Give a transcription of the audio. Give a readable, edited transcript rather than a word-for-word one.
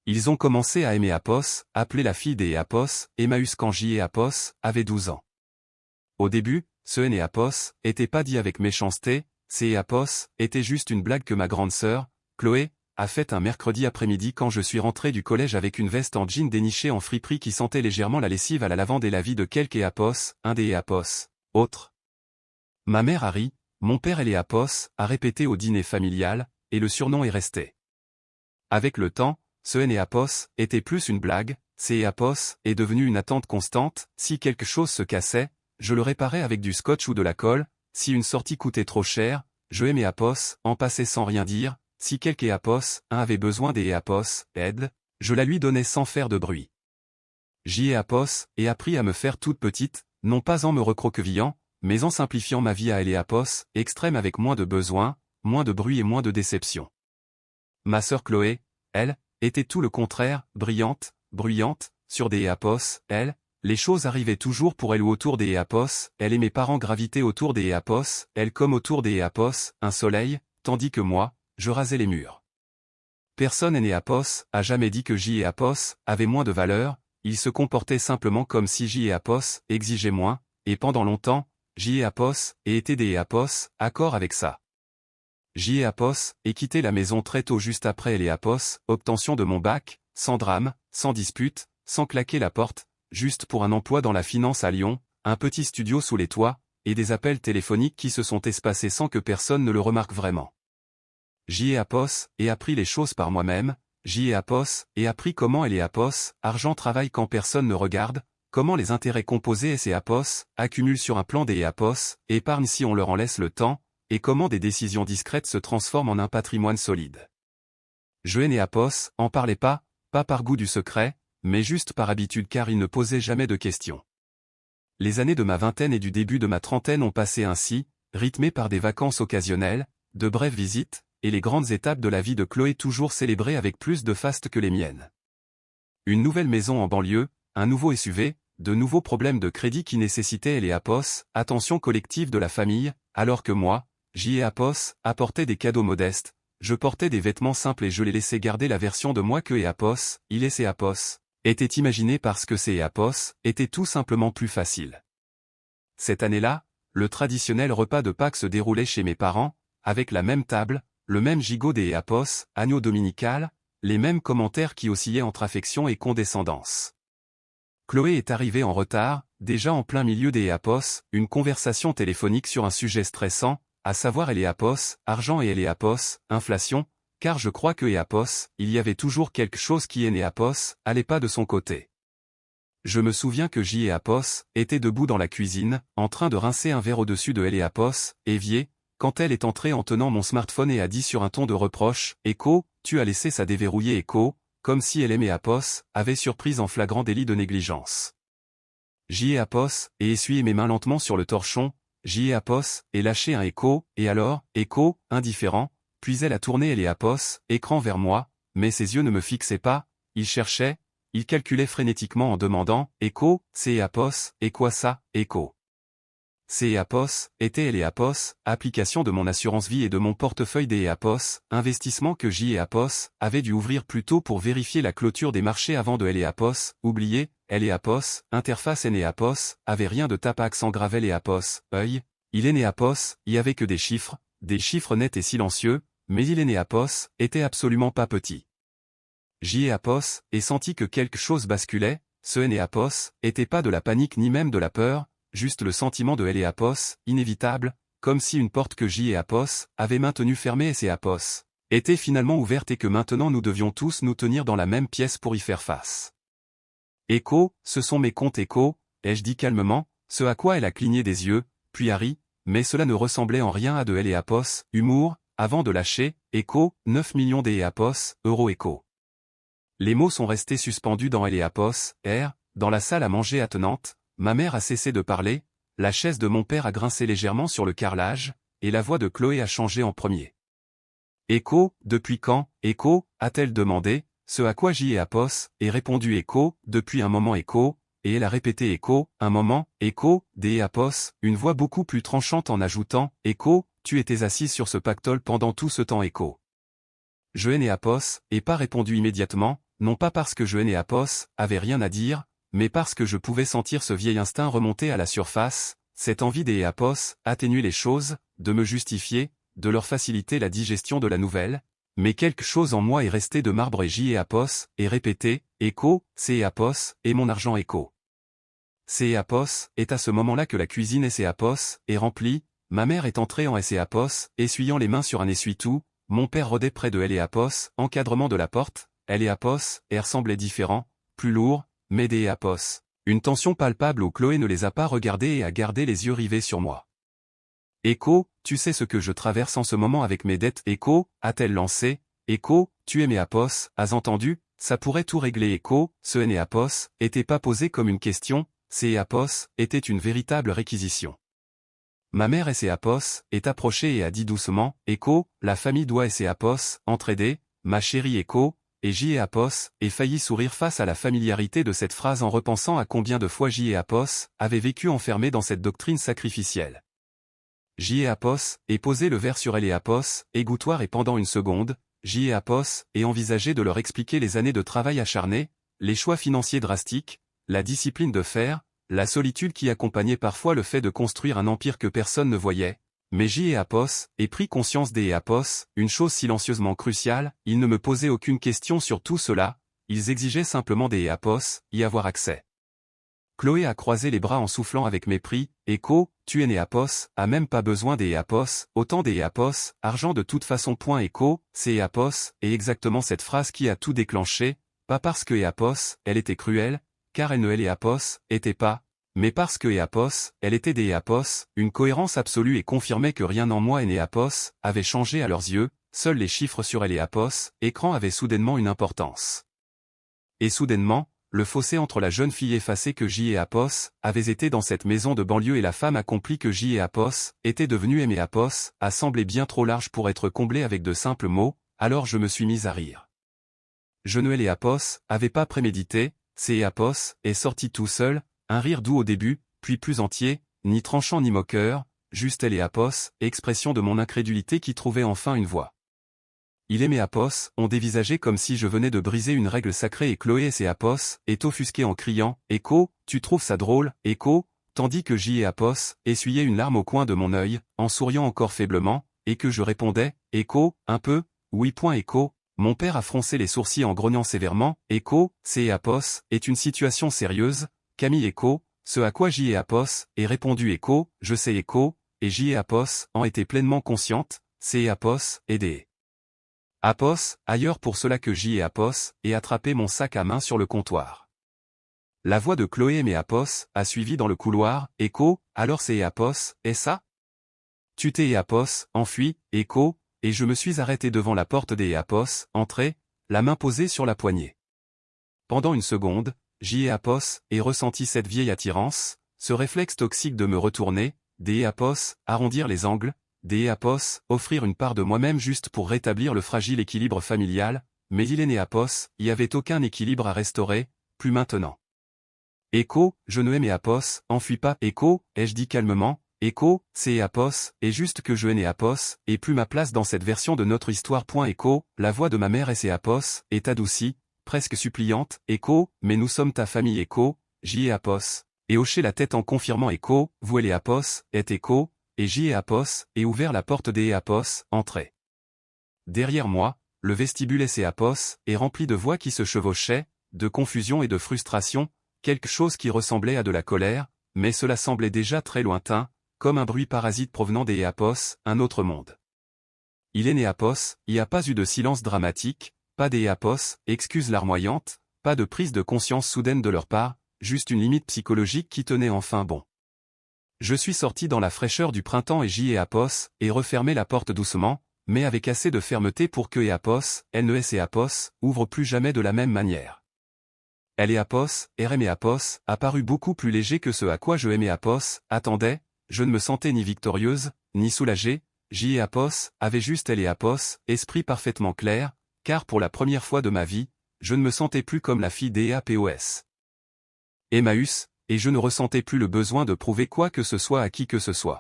Ils ont commencé à aimer Apos, appeler la fille des Apos, Emmaüs quand J. Apos avait 12 ans. Au début, ce N et Apos était pas dit avec méchanceté, c'est Apos était juste une blague que ma grande sœur, Chloé, a faite un mercredi après-midi quand je suis rentré du collège avec une veste en jean dénichée en friperie qui sentait légèrement la lessive à la lavande et la vie de quelques Apos, un des Apos, autre. Ma mère a ri, mon père et les Apos a répété au dîner familial, et le surnom est resté. Avec le temps, ce N et Apos était plus une blague, c'est Apos est devenu une attente constante, si quelque chose se cassait, je le réparais avec du scotch ou de la colle, si une sortie coûtait trop cher, je aimais Apos, en passait sans rien dire, si quelque Apos, un avait besoin des Apos, aide, je la lui donnais sans faire de bruit. J'y ai Apos, et appris à me faire toute petite, non pas en me recroquevillant, mais en simplifiant ma vie à elle et Apos, extrême avec moins de besoin, moins de bruit et moins de déception. Ma sœur Chloé, elle, était tout le contraire, brillante, bruyante, sur des Apos, elle, les choses arrivaient toujours pour elle ou autour des Apos, elle et mes parents gravitaient autour des Apos, elle comme autour des Apos, un soleil, tandis que moi, je rasais les murs. Personne n'est Apos a jamais dit que J et Apos avaient moins de valeur, ils se comportaient simplement comme si J et Apos exigeaient moins, et pendant longtemps, J et Apos étaient des Apos, accord avec ça. J et Apos ai quitté la maison très tôt juste après elle et Apos, obtention de mon bac, sans drame, sans dispute, sans claquer la porte, juste pour un emploi dans la finance à Lyon, un petit studio sous les toits, et des appels téléphoniques qui se sont espacés sans que personne ne le remarque vraiment. J'y ai Apos, et appris les choses par moi-même, j'y ai Apos, et appris comment elle et Apos, argent travaille quand personne ne regarde, comment les intérêts composés et Apos, accumulent sur un plan des Apos, épargnent si on leur en laisse le temps, et comment des décisions discrètes se transforment en un patrimoine solide. Je et Apos en parlaient pas par goût du secret, mais juste par habitude car ils ne posaient jamais de questions. Les années de ma vingtaine et du début de ma trentaine ont passé ainsi, rythmées par des vacances occasionnelles, de brèves visites, et les grandes étapes de la vie de Chloé toujours célébrées avec plus de faste que les miennes. Une nouvelle maison en banlieue, un nouveau SUV, de nouveaux problèmes de crédit qui nécessitaient les Apos, attention collective de la famille, alors que moi, J et Apos, apportais des cadeaux modestes, je portais des vêtements simples et je les laissais garder la version de moi que Apos, il et Apos, était imaginé parce que ces Apos était tout simplement plus facile. Cette année-là, le traditionnel repas de Pâques se déroulait chez mes parents, avec la même table, le même gigot des Apos, agneau dominical, les mêmes commentaires qui oscillaient entre affection et condescendance. Chloé est arrivée en retard, déjà en plein milieu des Apos, une conversation téléphonique sur un sujet stressant, à savoir les Apos, argent et les Apos, inflation, car je crois que Apos, il y avait toujours quelque chose qui Apos, allait pas de son côté. Je me souviens que J et Apos étaient debout dans la cuisine, en train de rincer un verre au-dessus de Apos, évier, quand elle est entrée en tenant mon smartphone et a dit sur un ton de reproche, « Echo, tu as laissé ça déverrouiller Echo », comme si elle et Apos avaient surprise en flagrant délit de négligence. J et Apos et essuyé mes mains lentement sur le torchon, J et Apos et lâché un Echo, et alors, Echo, indifférent, puis elle a tourné et Apos, écran vers moi, mais ses yeux ne me fixaient pas, il cherchait, il calculait frénétiquement en demandant, « Echo, c'est Apos, et quoi ça, Echo ?» C'est Apos, était les Apos, application de mon assurance vie et de mon portefeuille des Apos, investissement que J et Apos avaient dû ouvrir plus tôt pour vérifier la clôture des marchés avant de L et Apos, oublié, L et Apos, interface N et Apos, avait rien de tape accent gravel et Apos, œil, il est né Apos, y avait que des chiffres nets et silencieux, mais il est né Apos, était absolument pas petit. J et Apos, et senti que quelque chose basculait, ce N et Apos, était pas de la panique ni même de la peur, juste le sentiment de L et Apos, inévitable, comme si une porte que J et Apos avaient maintenue fermée et Apos était finalement ouverte et que maintenant nous devions tous nous tenir dans la même pièce pour y faire face. Echo, ce sont mes comptes Echo, ai-je dit calmement, ce à quoi elle a cligné des yeux, puis a ri, mais cela ne ressemblait en rien à de L et Apos, humour, avant de lâcher, Echo, 9 millions des Apos, euros Echo. Les mots sont restés suspendus dans L et Apos, dans la salle à manger attenante. Ma mère a cessé de parler, la chaise de mon père a grincé légèrement sur le carrelage, et la voix de Chloé a changé en premier. « Echo, depuis quand, Echo » a-t-elle demandé, ce à quoi J et Apos, et répondu Echo, depuis un moment Echo, et elle a répété Echo, un moment, Echo, des Apos, une voix beaucoup plus tranchante en ajoutant, Echo, tu étais assise sur ce pactole pendant tout ce temps Echo. Je et Apos, et pas répondu immédiatement, non pas parce que je Apos avait rien à dire, mais parce que je pouvais sentir ce vieil instinct remonter à la surface, cette envie des Apos, atténuer les choses, de me justifier, de leur faciliter la digestion de la nouvelle, mais quelque chose en moi est resté de marbre et Apos, et répété, Écho, c'est Apos, et mon argent Écho. C'est Apos, est à ce moment-là que la cuisine Apos est remplie, ma mère est entrée en Apos, essuyant les mains sur un essuie-tout, mon père rôdait près de Apos, encadrement de la porte, Apos, air semblait différent, plus lourd, mais des Apos. Une tension palpable où Chloé ne les a pas regardés et a gardé les yeux rivés sur moi. Écho, tu sais ce que je traverse en ce moment avec mes dettes. Écho, a-t-elle lancé. Écho, tu es Apos, as entendu, ça pourrait tout régler. Écho, ce Apos, était pas posé comme une question, c'est Apos, était une véritable réquisition. Ma mère Apos, est approchée et a dit doucement, Écho, la famille doit Apos, entraider, ma chérie Écho, et Apos, et failli sourire face à la familiarité de cette phrase en repensant à combien de fois Apos avait vécu enfermé dans cette doctrine sacrificielle. Apos, et posé le verre sur Apos, égouttoir et pendant une seconde, Apos, et envisagé de leur expliquer les années de travail acharné, les choix financiers drastiques, la discipline de fer, la solitude qui accompagnait parfois le fait de construire un empire que personne ne voyait, mais Apos, et pris conscience des Apos, une chose silencieusement cruciale, ils ne me posaient aucune question sur tout cela, ils exigeaient simplement des Apos, y avoir accès. Chloé a croisé les bras en soufflant avec mépris, Écho, tu es Apos, a même pas besoin des Apos, autant des Apos, argent de toute façon. Écho, c'est Apos, et exactement cette phrase qui a tout déclenché, pas parce que Apos, elle était cruelle, car elle ne Apos, était pas, mais parce que Apos, elle était des Apos, une cohérence absolue et confirmait que rien en moi Apos, avait changé à leurs yeux, seuls les chiffres sur Apos, écran avaient soudainement une importance. Et soudainement, le fossé entre la jeune fille effacée que Apos avait été dans cette maison de banlieue et la femme accomplie que Apos était devenue Apos, a semblé bien trop large pour être comblé avec de simples mots, alors je me suis mise à rire. Je ne Apos, avait pas prémédité, c'est Apos, est sorti tout seul, un rire doux au début, puis plus entier, ni tranchant ni moqueur, juste Apos, expression de mon incrédulité qui trouvait enfin une voix. Il Apos, ont dévisagé comme si je venais de briser une règle sacrée et Chloé Apos, est offusquée en criant, Écho, tu trouves ça drôle, Écho, tandis que Apos, essuyait une larme au coin de mon œil, en souriant encore faiblement, et que je répondais, Écho, un peu, oui. Écho, mon père a froncé les sourcils en grognant sévèrement, Écho, c'est Apos, est une situation sérieuse, Camille Écho, ce à quoi Apos, est répondu Écho, je sais Écho, et Apos, en était pleinement consciente, c'est Apos, aidé. Apos, ailleurs pour cela que Apos, et attrapé mon sac à main sur le comptoir. La voix de Chloé Apos, a suivi dans le couloir, Écho, alors c'est Apos, est ça? Tu t'es Apos, enfui, Écho, et je me suis arrêté devant la porte des Apos, entré, la main posée sur la poignée. Pendant une seconde, Apos, et ressenti cette vieille attirance, ce réflexe toxique de me retourner, des Apos, arrondir les angles, des Apos, offrir une part de moi-même juste pour rétablir le fragile équilibre familial, mais il Apos, y avait aucun équilibre à restaurer, plus maintenant. Écho, je ne Apos, enfuis pas. Écho, ai-je dit calmement, Écho, c'est Apos, et juste que je Apos, et plus ma place dans cette version de notre histoire. Écho, la voix de ma mère Apos, est adoucie, presque suppliante, Écho, mais nous sommes ta famille. Écho, Apos, et hocher la tête en confirmant Écho, vous Apos, est Écho, et Apos, et ouvert la porte des Apos, entrez. Derrière moi, le vestibule Apos, est rempli de voix qui se chevauchaient, de confusion et de frustration, quelque chose qui ressemblait à de la colère, mais cela semblait déjà très lointain, comme un bruit parasite provenant des Apos, un autre monde. Il Apos, il n'y a pas eu de silence dramatique, pas des Apos, excuses larmoyantes, pas de prise de conscience soudaine de leur part, juste une limite psychologique qui tenait enfin bon. Je suis sorti dans la fraîcheur du printemps et Apos, et refermé la porte doucement, mais avec assez de fermeté pour que Apos, elle ne Apos, ouvre plus jamais de la même manière. Elle Apos, Apos, apparut beaucoup plus léger que ce à quoi je Apos, attendais, je ne me sentais ni victorieuse, ni soulagée, Apos, avait juste Apos, esprit parfaitement clair, car pour la première fois de ma vie, je ne me sentais plus comme la fille d'Apos. Emmaüs, et je ne ressentais plus le besoin de prouver quoi que ce soit à qui que ce soit.